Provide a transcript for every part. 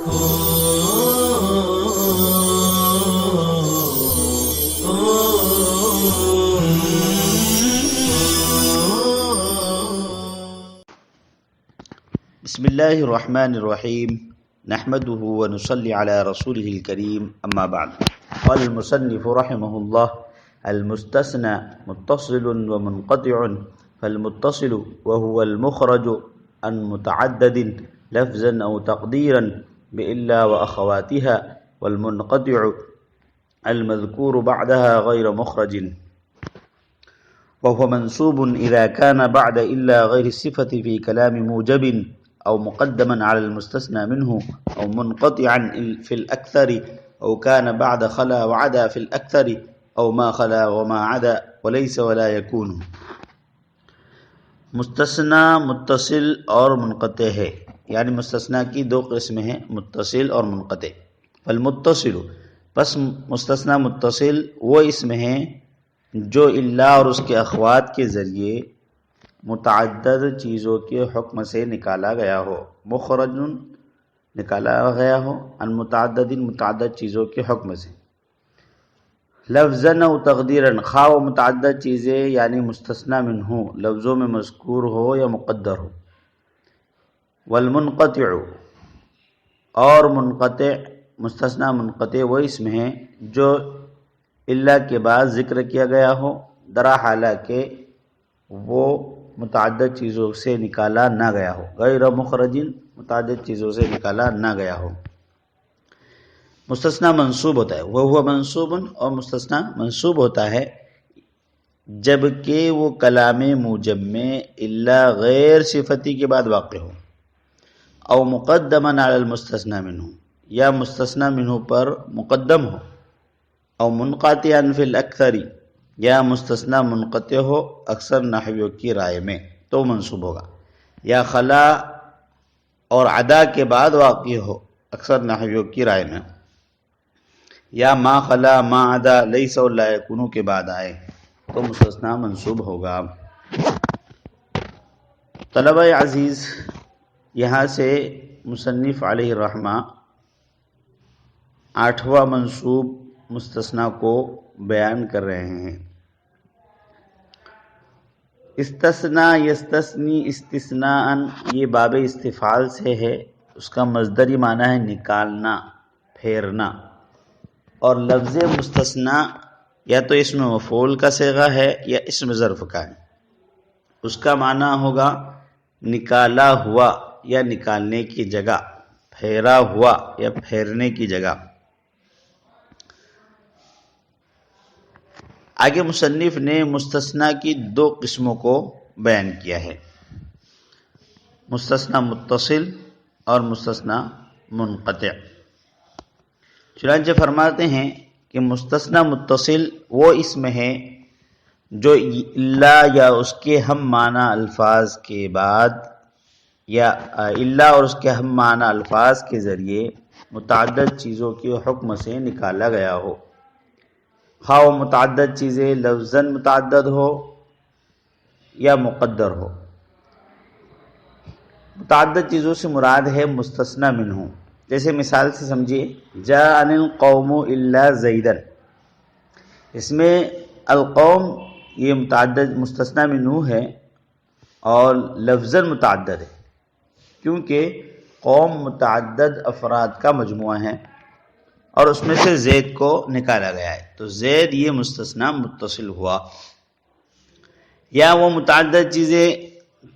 بسم الله الرحمن الرحيم نحمده ونصلي على رسوله الكريم أما بعد. قال المصنف رحمه الله: المستثنى متصل ومنقطع، فالمتصل وهو المخرج عن متعدد لفظا أو تقديرا بإلا وأخواتها، والمنقطع المذكور بعدها غير مخرج، وهو منصوب إذا كان بعد إلا غير الصفة في كلام موجب أو مقدما على المستثنى منه، أو منقطعا في الأكثر، أو كان بعد خلا وعدا في الأكثر، أو ما خلا وما عدا وليس ولا يكون. مستثنی متصل اور منقطع ہے، یعنی مستثنی کی دو قسم ہیں، متصل اور منقطع. فالمتصل، پس مستثنی متصل وہ اسم ہیں جو الا اور اس کے اخوات کے ذریعے متعدد چیزوں کے حکم سے نکالا گیا ہو، مخرج نکالا گیا ہو، ان متعدد متعدد چیزوں کے حکم سے، لفظاً و تقدیراً، خواہ و متعدد چیزیں یعنی مستثنی منہ لفظوں میں مذکور ہو یا مقدر ہو. والمنقطع، اور منقطع مستثنی منقطع وہ اسم ہیں جو الا کے بعد ذکر کیا گیا ہو، درا حالہ کہ وہ متعدد چیزوں سے نکالا نہ گیا ہو، غیر مخرج متعدد چیزوں سے نکالا نہ گیا ہو. مستثنی منصوب ہوتا ہے، وہ منصوب، اور مستثنی منصوب ہوتا ہے جبکہ وہ کلام موجب میں الا غیر صفتی کے بعد واقع ہو، او مقدما علی المستثنی منہ، یا مستثنی منہ پر مقدم ہو، او منقطعا فی الاکثر، یا مستثنی منقطع ہو اکثر نحویوں کی رائے میں تو منصوب ہوگا، یا خلا اور عدا کے بعد واقع ہو اکثر نحویوں کی رائے میں، یا ما خلا ما عدا لیس و لا یکون کے بعد آئے تو مستثنی منصوب ہوگا. طلبہ عزیز، یہاں سے مصنف علیہ الرحمہ 8واں منصوب مستثنی کو بیان کر رہے ہیں. استثناء یستثنی استثناء، یہ باب استفعال سے ہے، اس کا مصدری معنی ہے نکالنا، پھیرنا، اور لفظ مستثنی یا تو اسم مفعول کا صیغہ ہے یا اسم ظرف کا ہے. اس کا معنی ہوگا نکالا ہوا یا نکالنے کی جگہ، پھیرا ہوا یا پھیرنے کی جگہ. آگے مصنف نے مستثنی کی دو قسموں کو بیان کیا ہے، مستثنی متصل اور مستثنی منقطع. چنانچہ فرماتے ہیں کہ مستثنی متصل وہ اسم ہے جو الا یا اس کے ہم معنی الفاظ کے بعد، یا الا اور اس کے ہم معنی الفاظ کے ذریعے متعدد چیزوں کے حکم سے نکالا گیا ہو، خواہ متعدد چیزیں لفظاً متعدد ہو یا مقدر ہو. متعدد چیزوں سے مراد ہے مستثنی منہ. جیسے مثال سے سمجھیے، جاءنی القوم الا زیدا، اس میں القوم یہ متعدد مستثنی منہ ہے اور لفظاً متعدد ہے، کیونکہ قوم متعدد افراد کا مجموعہ ہے اور اس میں سے زید کو نکالا گیا ہے، تو زید یہ مستثنی متصل ہوا. یا وہ متعدد چیزیں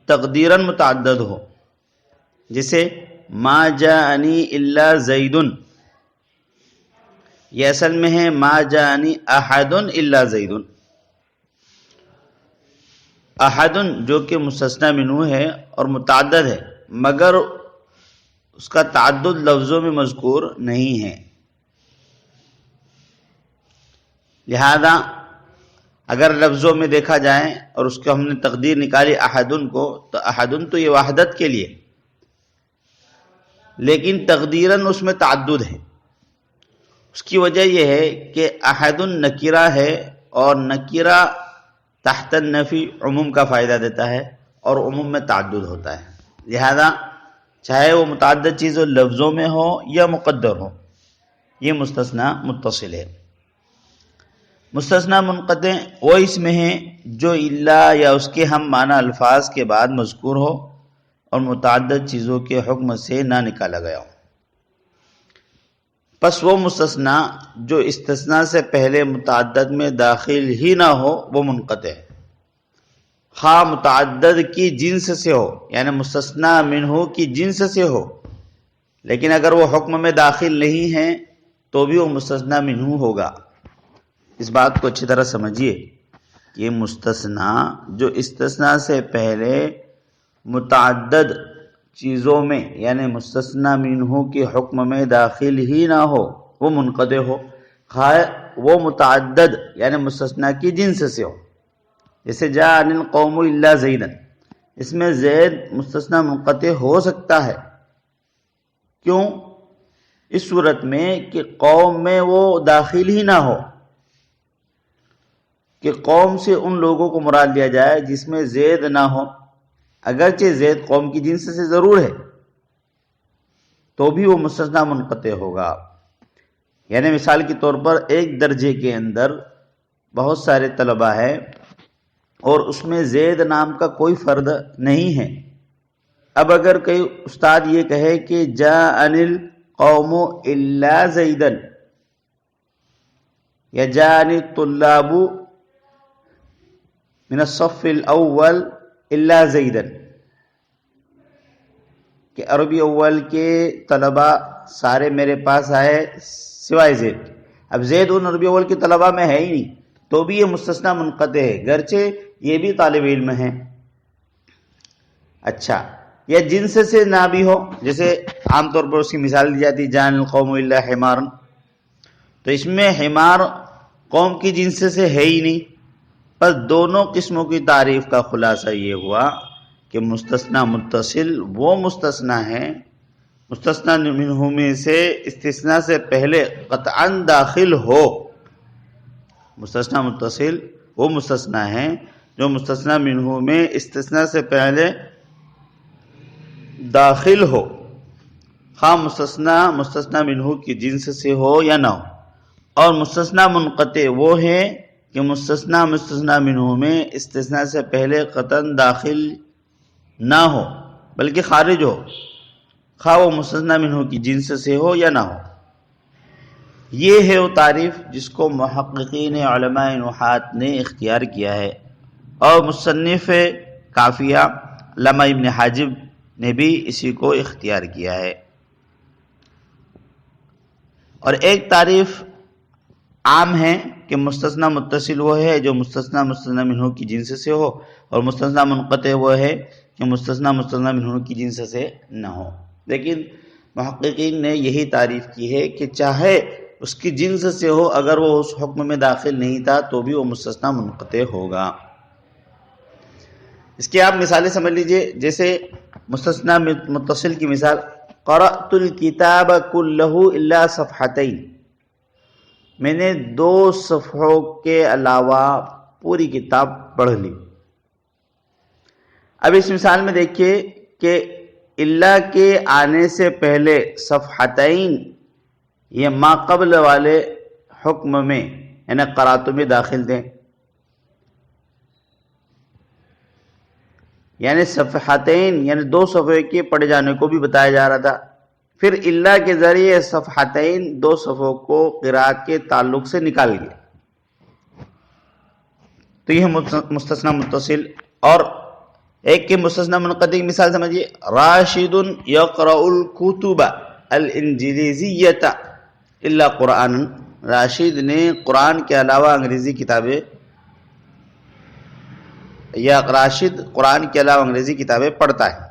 تقدیراً متعدد ہو، جسے ما جاءنی الا زید، یہ اصل میں ہے ما جاءنی احد الا زید. احد جو کہ مستثنی منہ ہے اور متعدد ہے، مگر اس کا تعدد لفظوں میں مذکور نہیں ہے. لہذا اگر لفظوں میں دیکھا جائے اور اس کو ہم نے تقدیر نکالی احدن کو، تو احدن تو یہ وحدت کے لیے، لیکن تقدیراً اس میں تعدد ہے. اس کی وجہ یہ ہے کہ احدن نکرہ ہے اور نکرہ تحت النفی عموم کا فائدہ دیتا ہے اور عموم میں تعدد ہوتا ہے. لہذا چاہے وہ متعدد چیزوں لفظوں میں ہو یا مقدر ہو، یہ مستثنا متصل ہے۔ مستثنا منقطع وہ اس میں ہیں جو الا یا اس کے ہم معنی الفاظ کے بعد مذکور ہو اور متعدد چیزوں کے حکم سے نہ نکالا گیا ہو۔ پس وہ مستثنا جو استثناء سے پہلے متعدد میں داخل ہی نہ ہو وہ منقطع ہے، خواہ متعدد کی جنس سے ہو، یعنی مستثنا منہ کی جنس سے ہو، لیکن اگر وہ حکم میں داخل نہیں ہے تو بھی وہ مستثنا منہ ہوگا۔ اس بات کو اچھی طرح سمجھیے کہ یہ مستثنا جو استثناء سے پہلے متعدد چیزوں میں یعنی مستثنا منہ کے حکم میں داخل ہی نہ ہو وہ منقطع ہو، خواہ وہ متعدد یعنی مستثنا کی جنس سے ہو۔ جیسے جاء عن القوم الا زیدا، اس میں زید مستثنا منقطع ہو سکتا ہے، کیوں؟ اس صورت میں کہ قوم میں وہ داخل ہی نہ ہو، کہ قوم سے ان لوگوں کو مراد لیا جائے جس میں زید نہ ہو، اگرچہ زید قوم کی جنس سے ضرور ہے تو بھی وہ مستثنا منقطع ہوگا۔ یعنی مثال کے طور پر ایک درجے کے اندر بہت سارے طلبہ ہیں اور اس میں زید نام کا کوئی فرد نہیں ہے۔ اب اگر کوئی استاد یہ کہے کہ جاء عن القوم الا زیدا یا جاء عن الطلاب من الصف الاول الا زیدا، کہ عربی اول کے طلبہ سارے میرے پاس آئے سوائے زید۔ اب زید ان عربی اول کے طلبہ میں ہے ہی نہیں تو بھی یہ مستثنا منقطع ہے، گرچہ یہ بھی طالب علم ہیں۔ اچھا، یا جنس سے نہ بھی ہو، جیسے عام طور پر اس کی مثال دی جاتی جاء القوم الا حمار، تو اس میں حمار قوم کی جنس سے ہے ہی نہیں۔ پر دونوں قسموں کی تعریف کا خلاصہ یہ ہوا کہ مستثنا متصل وہ مستثنا ہے مستثنا منہ میں سے استثناء سے پہلے قطعاً داخل ہو۔ مستثنا متصل وہ مستثنا ہے جو مستثنا منہ میں استثناء سے پہلے داخل ہو، خواہ مستثنا منہ کی جنس سے ہو یا نہ ہو۔ اور مستثنا منقطع وہ ہے کہ مستثنا منہ میں استثناء سے پہلے قطعاً داخل نہ ہو بلکہ خارج ہو، خواہ وہ مستثنا منہ کی جنس سے ہو یا نہ ہو۔ یہ ہے وہ تعریف جس کو محققین علماء نحات نے اختیار کیا ہے، اور مصنف کافیہ علامہ ابن حاجب نے بھی اسی کو اختیار کیا ہے۔ اور ایک تعریف عام ہے کہ مستثنا متصل وہ ہے جو مستثنا منہ کی جنس سے ہو، اور مستثنا منقطع وہ ہے کہ مستثنا منہ کی جنس سے نہ ہو۔ لیکن محققین نے یہی تعریف کی ہے کہ چاہے اس کی جنس سے ہو، اگر وہ اس حکم میں داخل نہیں تھا تو بھی وہ مستثنا منقطع ہوگا۔ اس کی آپ مثالیں سمجھ لیجئے، جیسے مستثنا متصل کی مثال قرأت الکتاب کلہ الا صفحتین، میں نے 2 صفحوں کے علاوہ پوری کتاب پڑھ لی۔ اب اس مثال میں دیکھیے کہ الا کے آنے سے پہلے صفحتین یہ ما قبل والے حکم میں یعنی قرأت میں داخل تھے، یعنی صفحتین یعنی 2 صفحے کے پڑھے جانے کو بھی بتایا جا رہا تھا، پھر الا کے ذریعے صفحتین 2 صفحوں کو قراءت کے تعلق سے نکال گیا، تو یہ مستثنا متصل۔ اور ایک کے مستثنا منقطع کی مثال سمجھیے، راشد یقرأ الکتب الانجلیزیۃ الا قرآن، راشد نے قرآن کے علاوہ انگریزی کتابیں یا راشد قرآن کے علاوہ انگریزی کتابیں پڑھتا ہے۔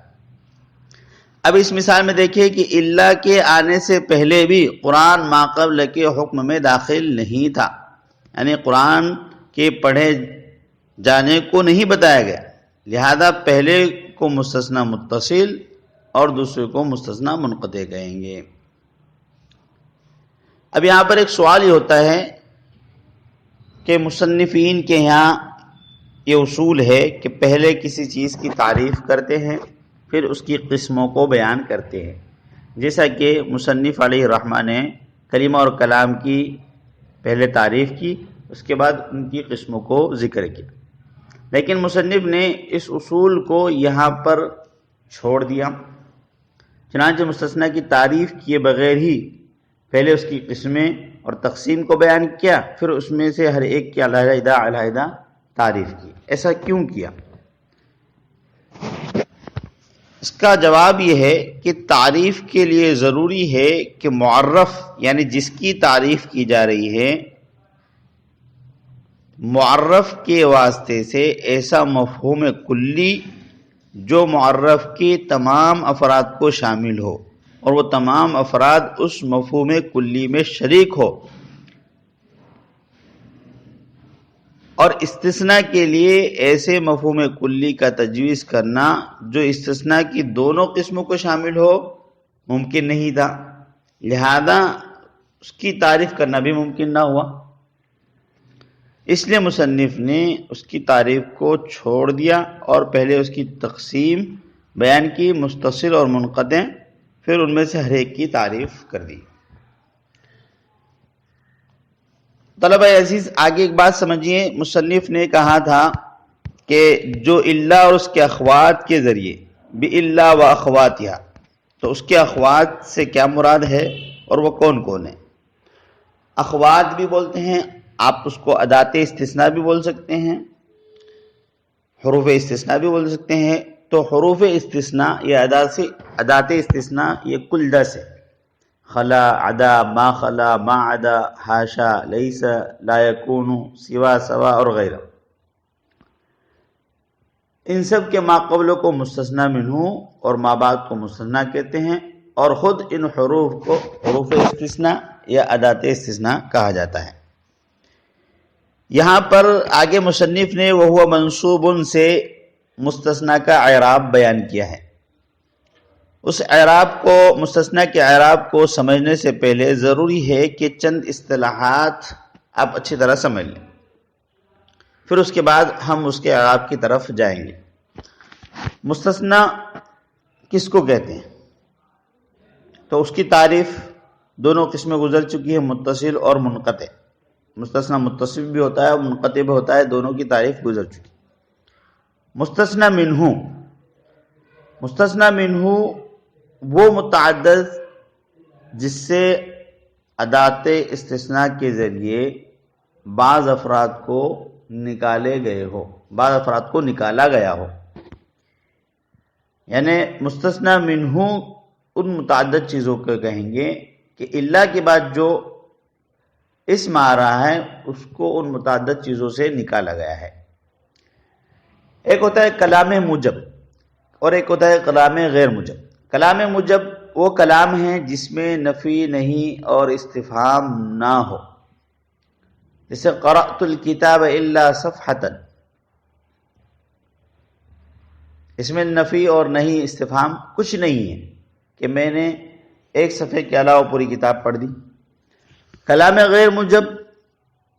اب اس مثال میں دیکھیے کہ الا کے آنے سے پہلے بھی قرآن ما قبل کے حکم میں داخل نہیں تھا، یعنی قرآن کے پڑھے جانے کو نہیں بتایا گیا، لہذا پہلے کو مستثنا متصل اور دوسرے کو مستثنا منقطع کہیں گے۔ اب یہاں پر ایک سوال یہ ہوتا ہے کہ مصنفین کے یہاں یہ اصول ہے کہ پہلے کسی چیز کی تعریف کرتے ہیں پھر اس کی قسموں کو بیان کرتے ہیں، جیسا کہ مصنف علیہ الرحمہ نے کلمہ اور کلام کی پہلے تعریف کی، اس کے بعد ان کی قسموں کو ذکر کیا، لیکن مصنف نے اس اصول کو یہاں پر چھوڑ دیا، چنانچہ مستثنیٰ کی تعریف کیے بغیر ہی پہلے اس کی قسمیں اور تقسیم کو بیان کیا، پھر اس میں سے ہر ایک کی علیحدہ علیحدہ تعریف کی۔ ایسا کیوں کیا؟ اس کا جواب یہ ہے کہ تعریف کے لیے ضروری ہے کہ معرف یعنی جس کی تعریف کی جا رہی ہے، معرف کے واسطے سے ایسا مفہوم کلی جو معرف کے تمام افراد کو شامل ہو اور وہ تمام افراد اس مفہوم کلی میں شریک ہو، اور استثناء کے لیے ایسے مفہوم کلی کا تجویز کرنا جو استثناء کی دونوں قسموں کو شامل ہو ممکن نہیں تھا، لہذا اس کی تعریف کرنا بھی ممکن نہ ہوا۔ اس لیے مصنف نے اس کی تعریف کو چھوڑ دیا اور پہلے اس کی تقسیم بیان کی، متصل اور منقطع، پھر ان میں سے ہر ایک کی تعریف کر دی۔ طلبہ عزیز، آگے ایک بات سمجھیے، مصنف نے کہا تھا کہ جو اللہ اور اس کے اخوات کے ذریعے بِإِلَّا وَأَخْوَاتِهَا، تو اس کے اخوات سے کیا مراد ہے اور وہ کون کون ہیں؟ اخوات بھی بولتے ہیں، آپ اس کو ادات استثناء بھی بول سکتے ہیں، حروف استثناء بھی بول سکتے ہیں۔ تو حروف استثناء یا ادات استثناء یہ کل 10 ہے، خلا، عدا، ما خلا، ما عدا، حاشا، لیس، لا یکون، سوا، سوا اور غیرہ۔ ان سب کے ما قبل کو مستثنی منہ اور ما بعد کو مستثنی کہتے ہیں، اور خود ان حروف کو حروف استثناء یا ادات استثناء کہا جاتا ہے۔ یہاں پر آگے مصنف نے وہو منصوب سے مستثنی کا اعراب بیان کیا ہے۔ اس اعراب کو، مستثنی کے اعراب کو سمجھنے سے پہلے ضروری ہے کہ چند اصطلاحات آپ اچھی طرح سمجھ لیں، پھر اس کے بعد ہم اس کے اعراب کی طرف جائیں گے۔ مستثنی کس کو کہتے ہیں؟ تو اس کی تعریف دونوں قسمیں گزر چکی ہے، متصل اور منقطع۔ مستثنی متصل بھی ہوتا ہے اور منقطع بھی ہوتا ہے، دونوں کی تعریف گزر چکی۔ مستثنی منہ، مستثنی منہ وہ متعدد جس سے ادات استثناء کے ذریعے بعض افراد کو نکالے گئے ہو، بعض افراد کو نکالا گیا ہو، یعنی مستثنی منہ ان متعدد چیزوں کو کہیں گے کہ اللہ کے بعد جو اسم آ رہا ہے اس کو ان متعدد چیزوں سے نکالا گیا ہے۔ ایک ہوتا ہے کلام موجب اور ایک ہوتا ہے کلام غیر موجب۔ کلام موجب وہ کلام ہے جس میں نفی نہیں اور استفہام نہ ہو، جیسے قرأت الکتاب الا صفحۃ، اس میں نفی اور نہیں استفہام کچھ نہیں ہے کہ میں نے ایک صفحے کے علاوہ پوری کتاب پڑھ دی۔ کلام غیر موجب،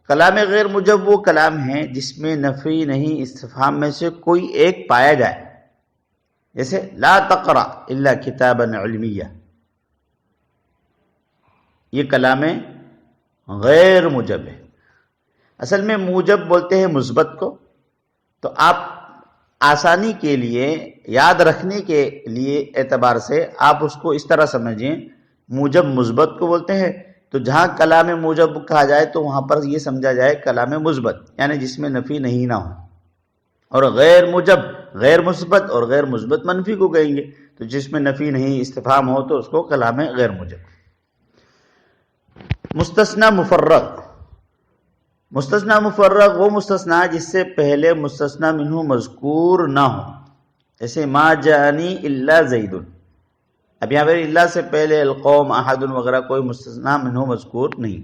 کلام غیر موجب وہ کلام ہے جس میں نفی نہیں استفہام میں سے کوئی ایک پایا جائے، جیسے لا تقرأ الا کتابا علمیہ، یہ کلام غیر موجب ہے۔ اصل میں موجب بولتے ہیں مثبت کو، تو آپ آسانی کے لیے، یاد رکھنے کے لیے اعتبار سے آپ اس کو اس طرح سمجھیں، موجب مثبت کو بولتے ہیں، تو جہاں کلام موجب کہا جائے تو وہاں پر یہ سمجھا جائے کلام مثبت، یعنی جس میں نفی نہیں نہ ہو، اور غیر موجب غیر مثبت اور غیر مثبت منفی کو کہیں گے، تو جس میں نفی نہیں استفہام ہو تو اس کو کلام غیر موجب۔ مستثنی مفرغ، مستثنی مفرغ وہ مستثنی جس سے پہلے مستثنی منہ مذکور نہ ہو، جیسے ما جاءنی الا زید۔ اب یہاں پر اللہ سے پہلے القوم، احد وغیرہ کوئی مستثنی منہ مذکور نہیں۔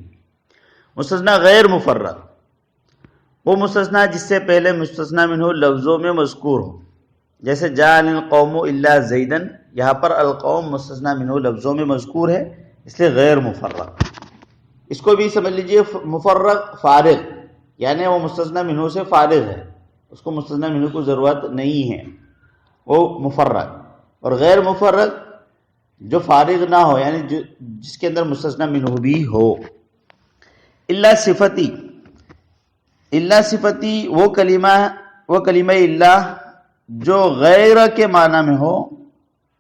مستثنی غیر مفرغ وہ مستثنی جس سے پہلے مستثنی منہ لفظوں میں مذکور ہو، جیسے جاءنی القوم الا زیدا، یہاں پر القوم مستثنی منہ لفظوں میں مذکور ہے، اس لیے غیر مفرغ۔ اس کو بھی سمجھ لیجئے مفرغ فارغ، یعنی وہ مستثنی منہ سے فارغ ہے، اس کو مستثنی منہ کو ضرورت نہیں ہے، وہ مفرغ۔ اور غیر مفرد جو فارغ نہ ہو، یعنی جس کے اندر مستثنی منہ بھی ہو. الا صفتی، الا صفتی وہ کلمہ الا جو غیر کے معنی میں ہو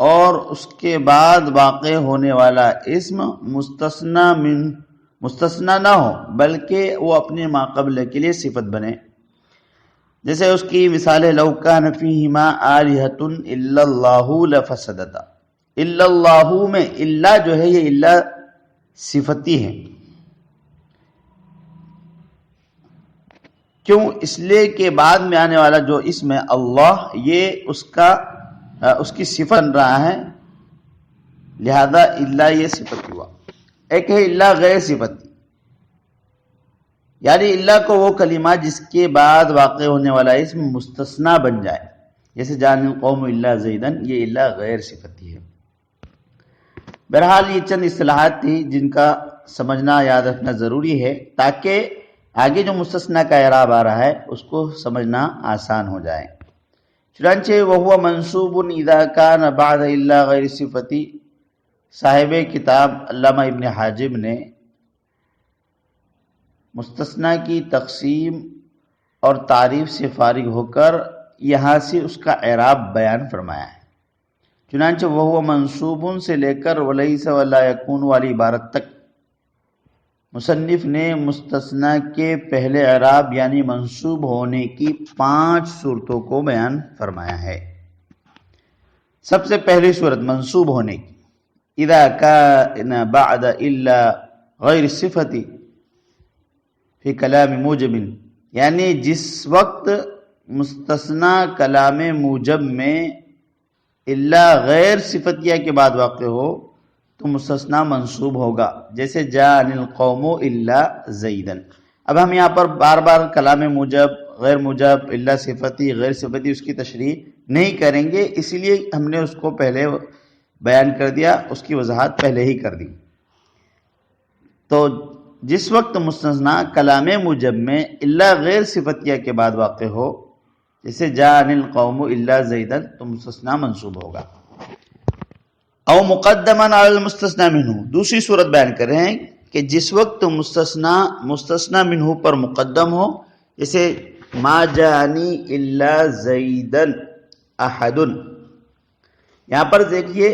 اور اس کے بعد واقع ہونے والا اسم مستثنی نہ ہو بلکہ وہ اپنے ما قبل کے لیے صفت بنے. جیسے اس کی مثال ہے لو کان فیہما آلہۃ الا اللہ لفسدتا. الا اللہ میں الا جو ہے یہ الا صفتی ہے. کیوں؟ اس لیے کہ بعد میں آنے والا جو اسم ہے اللہ یہ اس کی صفت بن رہا ہے، لہذا الا یہ صفت ہوا. ایک ہے الا غیر صفتی، یعنی الا کو وہ کلمہ جس کے بعد واقع ہونے والا اسم مستثنی بن جائے، جیسے جان القوم الا زیدن، یہ الا غیر صفتی ہے. بہرحال یہ چند اصطلاحات تھی جن کا سمجھنا یاد رکھنا ضروری ہے تاکہ آگے جو مستثنی کا اعراب آ رہا ہے اس کو سمجھنا آسان ہو جائے. چنانچہ وہو منصوب اذا کان بعد الا غیر صفتی، صاحب کتاب علامہ ابن حاجب نے مستثنی کی تقسیم اور تعریف سے فارغ ہو کر یہاں سے اس کا اعراب بیان فرمایا ہے. چنانچہ وہو منصوب سے لے کر ولیس ولا یکون والی عبارت تک مصنف نے مستثنی کے پہلے اعراب یعنی منصوب ہونے کی 5 صورتوں کو بیان فرمایا ہے. سب سے پہلی صورت منصوب ہونے کی، اذا کان بعد الا غیر صفتی فی کلام موجب، یعنی جس وقت مستثنی کلام موجب میں الا غیر صفتیہ کے بعد واقع ہو تو مستثنی منصوب ہوگا. جیسے جاء القوم الا زیدن. اب ہم یہاں پر بار بار کلام موجب، غیر موجب، الا صفتی، غیر صفتی اس کی تشریح نہیں کریں گے، اسی لیے ہم نے اس کو پہلے بیان کر دیا، اس کی وضاحت پہلے ہی کر دی. تو جس وقت مستثنی کلام موجب میں الا غیر صفتیہ کے بعد واقع ہو، جیسے جاء القوم الا زیدن، تو مستثنی منصوب ہوگا. او مقدما علی المستثنی منہ، دوسری صورت بیان کر رہے ہیں کہ جس وقت مستثنی منہ پر مقدم ہو، جیسے ما جاءنی الا زیدن احد. یہاں پر دیکھیے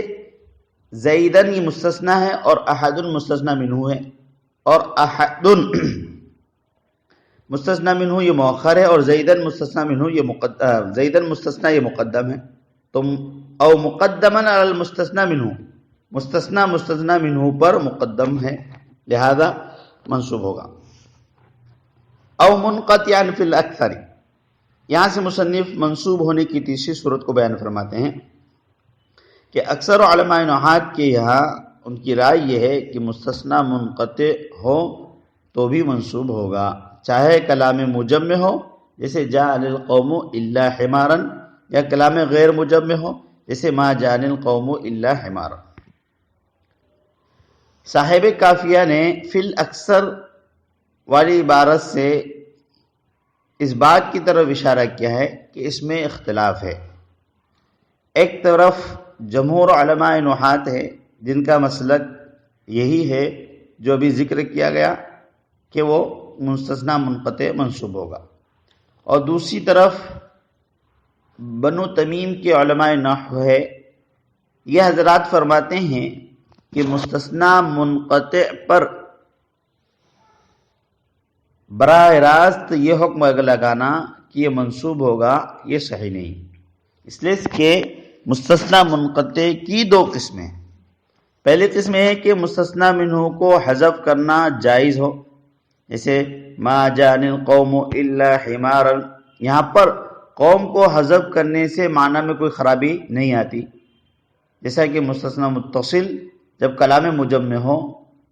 زیدن یہ مستثنی ہے اور احد مستثنی منہ ہے، اور احد مستثنی منہ یہ مؤخر ہے اور زیدن مستثنی منہ یہ مقدم ہے. تو او مقدما علی المستثنی منہ، مستثنی منہ پر مقدم ہے لہذا منصوب ہوگا. او منقطعا فی الاکثر، یہاں سے مصنف منصوب ہونے کی تیسری صورت کو بیان فرماتے ہیں کہ اکثر علماء نحات کے یہاں ان کی رائے یہ ہے کہ مستثنی منقطع ہو تو بھی منصوب ہوگا، چاہے کلام موجب میں ہو جیسے جاء القوم الا حمارا، یا کلام غیر موجب میں ہو جیسے ما جاء القوم الا حمارا. صاحب کافیہ نے فی الاکثر والی عبارت سے اس بات کی طرف اشارہ کیا ہے کہ اس میں اختلاف ہے. ایک طرف جمہور علماء نحات ہے جن کا مسلک یہی ہے جو ابھی ذکر کیا گیا کہ وہ مستثنی منقطع منصوب ہوگا، اور دوسری طرف بنو تمیم کے علماء نحو ہے، یہ حضرات فرماتے ہیں کہ مستثنی منقطع پر براہ راست یہ حکم لگانا کہ یہ منصوب ہوگا یہ صحیح نہیں، اس لیے کہ مستثنی منقطع کی 2 قسمیں. پہلی قسم ہے کہ مستثنی منہ کو حذف کرنا جائز ہو، جیسے ما جاء القوم الا حمارا، یہاں پر قوم کو حذف کرنے سے معنی میں کوئی خرابی نہیں آتی. جیسا کہ مستثنی متصل جب کلام موجب میں ہو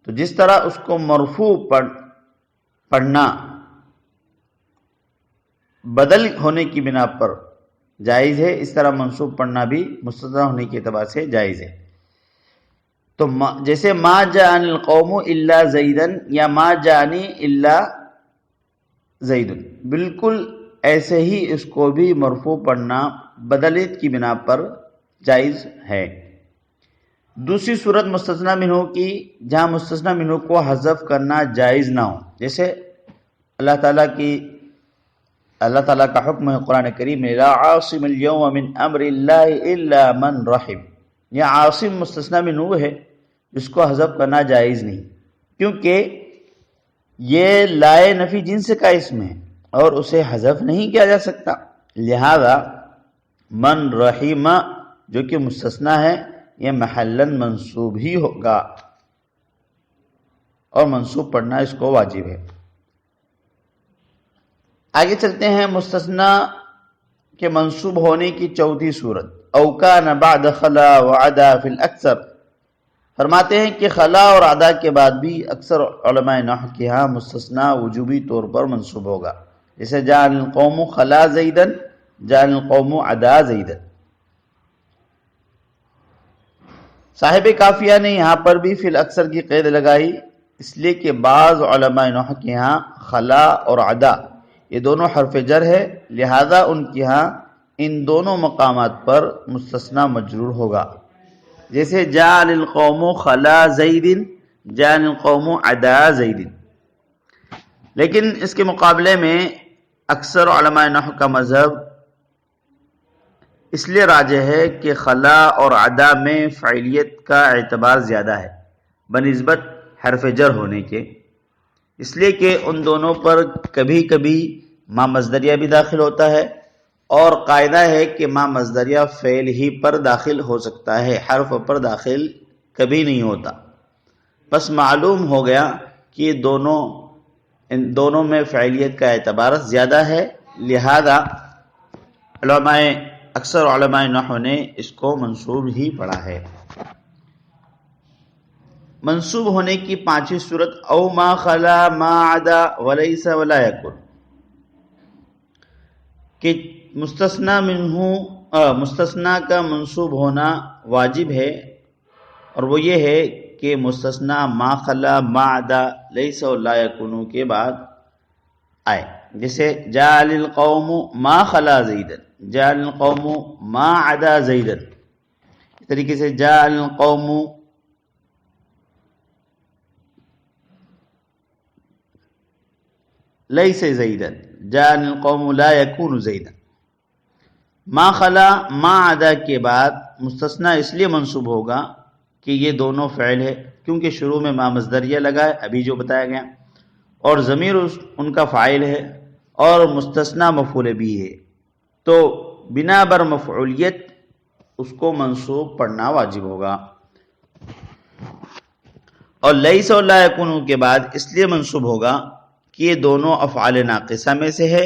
تو جس طرح اس کو مرفوع پڑھنا بدل ہونے کی بنا پر جائز ہے، اس طرح منصوب پڑھنا بھی مستثنی ہونے کے اعتبار سے جائز ہے. تو جیسے ما جاء القوم الا زیدن یا ما جاءنی الا زیدن، بالکل ایسے ہی اس کو بھی مرفوع پڑھنا بدلیت کی بنا پر جائز ہے۔ دوسری صورت مستثنی منہ کی، جہاں مستثنی منہ کو حذف کرنا جائز نہ ہو، جیسے اللہ تعالیٰ کا حکم ہے قرآن کریم میں لا عاصم اليوم من امر اللہ الا من رحم، یہ عاصم مستثنی منہ ہے جس کو حذف کرنا جائز نہیں، کیونکہ یہ لائے نفی جنس کا اسم ہے اور اسے حذف نہیں کیا جا سکتا، لہذا من رحیم جو کہ مستثنی ہے یہ محلاً منصوب ہی ہوگا اور منصوب پڑھنا اس کو واجب ہے۔ آگے چلتے ہیں مستثنی کے منصوب ہونے کی چوتھی صورت، او کان بعد خلا وعدا فی الاکثر، فرماتے ہیں کہ خلا اور عدا کے بعد بھی اکثر علماء نحو کے ہاں مستثنی وجوبی طور پر منصوب ہوگا، جیسے جاء القوم خلا زیدا، جاء القوم عدا زیدا۔ صاحب کافیہ نے یہاں پر بھی فی الاکثر کی قید لگائی، اس لیے کہ بعض علماء نحو کے ہاں خلا اور عدا یہ دونوں حرف جر ہے، لہذا ان کے ہاں ان دونوں مقامات پر مستثنی مجرور ہوگا، جیسے جاء القوم خلا زید، جاء القوم عدا زید۔ لیکن اس کے مقابلے میں اکثر علماء نحو کا مذہب اس لیے راجح ہے کہ خلا اور عدا میں فعلیت کا اعتبار زیادہ ہے بنسبت حرف جر ہونے کے، اس لیے کہ ان دونوں پر کبھی کبھی ما مصدریہ بھی داخل ہوتا ہے، اور قاعدہ ہے کہ ما مصدریہ فعل ہی پر داخل ہو سکتا ہے، حرف پر داخل کبھی نہیں ہوتا۔ بس معلوم ہو گیا کہ ان دونوں میں فعلیت کا اعتبار زیادہ ہے، لہذا اکثر علماء نحو نے اس کو منصوب ہی پڑھا ہے۔ منصوب ہونے کی پانچویں صورت، او ما خلا ما عدا ولیس ولا یکن، کہ مستثنی کا منصوب ہونا واجب ہے، اور وہ یہ ہے کہ مستثنی ما خلا ما عدا لیس ولا یکن کے بعد آئے، جیسے جاء القوم ما خلا زیدا، جاء القوم ما عدا زیدا، اس طریقے سے جاء القوم لیس زیدا، جاء القوم لا یکون زیدا۔ ما خلا ما عدا کے بعد مستثنی اس لیے منصوب ہوگا کہ یہ دونوں فعل ہے، کیونکہ شروع میں ما مصدریہ لگا ہے ابھی جو بتایا گیا، اور ضمیر ان کا فاعل ہے اور مستثنی مفعول بھی ہے، تو بنا بر مفعولیت اس کو منصوب پڑھنا واجب ہوگا۔ اور لیس اور لا یکون کے بعد اس لیے منصوب ہوگا کہ یہ دونوں افعال ناقصہ میں سے ہے،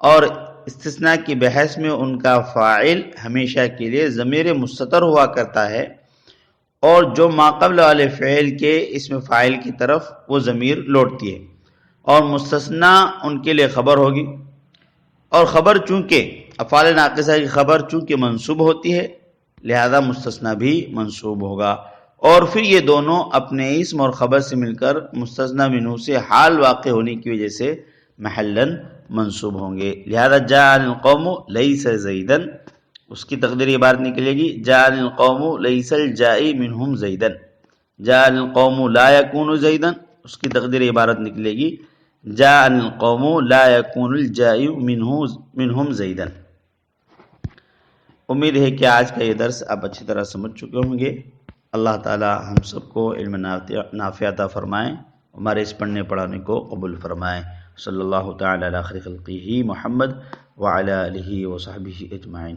اور استثناء کی بحث میں ان کا فاعل ہمیشہ کے لیے ضمیر مستتر ہوا کرتا ہے، اور جو ماقبل والے فعل کے اسم فاعل کی طرف وہ ضمیر لوٹتی ہے، اور مستثنی ان کے لیے خبر ہوگی، اور خبر چونکہ افعال ناقصہ کی خبر چونکہ منصوب ہوتی ہے لہذا مستثنی بھی منصوب ہوگا، اور پھر یہ دونوں اپنے اسم اور خبر سے مل کر مستثنی منہ سے حال واقع ہونے کی وجہ سے محلاً منصوب ہوں گے، لہذا جاء القوم لیس زیدا اس کی تقدیر عبارت نکلے گی جاء القوم لیس الجائی منہم زیدا، جاء القوم لا یکون زیدا اس کی تقدیر عبارت نکلے گی جاء القوم لا یکون الجائی منہم زیدا۔ امید ہے کہ آج کا یہ درس آپ اچھی طرح سمجھ چکے ہوں گے۔ اللہ تعالی ہم سب کو علم نافع عطا فرمائیں، ہمارے اس پڑھنے پڑھانے کو قبول فرمائیں۔ صلی اللہ تعالی علی خیر خلقہ محمد وعلی آلہ وصحبہ اجمعین۔